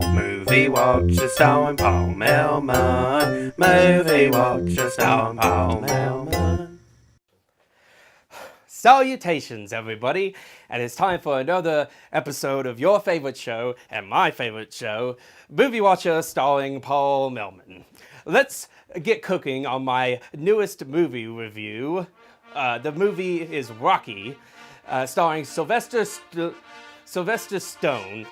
Movie Watcher starring Paul Melmond. Movie Watcher starring Paul Melmond. Salutations, everybody, and it's time for another episode of your favorite show and my favorite show, Movie Watcher starring Paul Melmond. Let's get cooking on my newest movie review. The movie is Rocky, starring Sylvester Stone.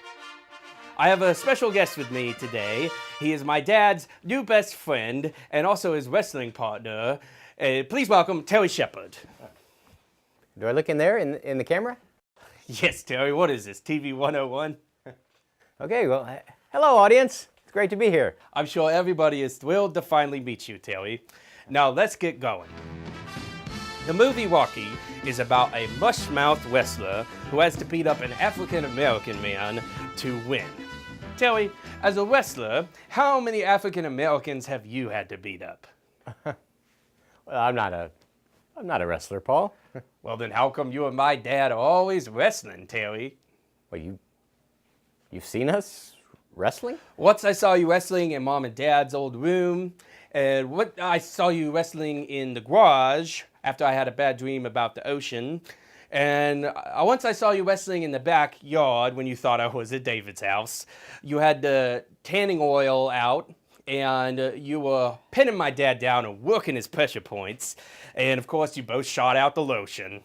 I have a special guest with me today. He is my dad's new best friend and also his wrestling partner. Please welcome Terry Shepard. Do I look in there in the camera? Yes, Terry, what is this, TV 101? Okay, well, hello audience. It's great to be here. I'm sure everybody is thrilled to finally meet you, Terry. Now let's get going. The movie Rocky is about a mush-mouthed wrestler who has to beat up an African-American man to win. Terry, as a wrestler, how many African-Americans have you had to beat up? Well, I'm not a wrestler, Paul. Well, then how come you and my dad are always wrestling, Terry? Well, you've seen us wrestling? Once I saw you wrestling in Mom and Dad's old room, and I saw you wrestling in the garage after I had a bad dream about the ocean. And once I saw you wrestling in the backyard when you thought I was at David's house. You had the tanning oil out, and you were pinning my dad down and working his pressure points. And of course, you both shot out the lotion.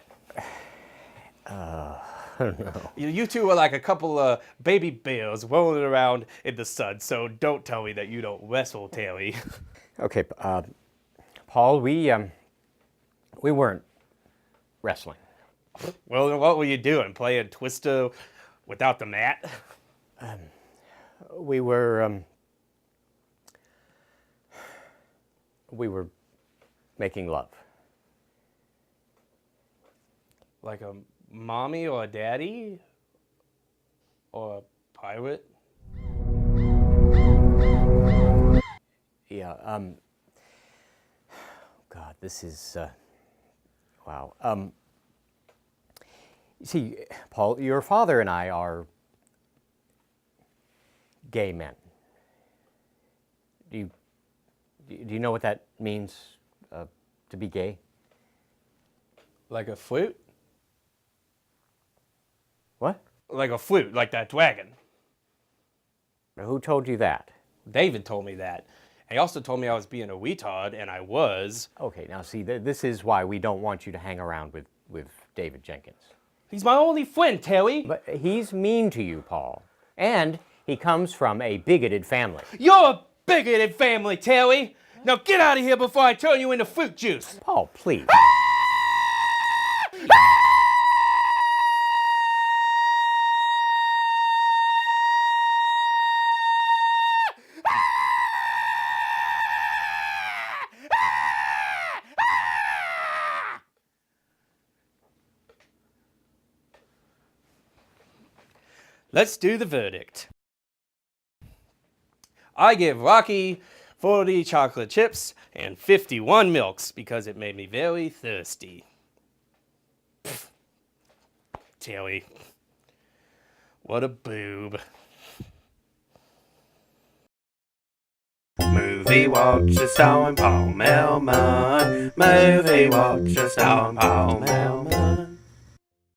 I don't know. You two were like a couple of baby bears rolling around in the sun, so don't tell me that you don't wrestle, Terry. Okay, Paul, we weren't wrestling. Well, then what were you doing? Playing Twister without the mat? We were making love. Like a mommy or a daddy? Or a pirate? Yeah, God, this is, wow. You see, Paul, your father and I are gay men. Do you know what that means, to be gay? Like a flute? What? Like a flute, like that dragon. Who told you that? David told me that. He also told me I was being a retard, and I was. Okay, now see, this is why we don't want you to hang around with David Jenkins. He's my only friend, Terry. But he's mean to you, Paul. And he comes from a bigoted family. You're a bigoted family, Terry. Now get out of here before I turn you into fruit juice. Paul, please. Let's do the verdict. I give Rocky 40 chocolate chips and 51 milks because it made me very thirsty. Pfft. Terry. What a boob. Movie Watcher starring Paul Melmond. Movie Watcher starring Paul Melmond.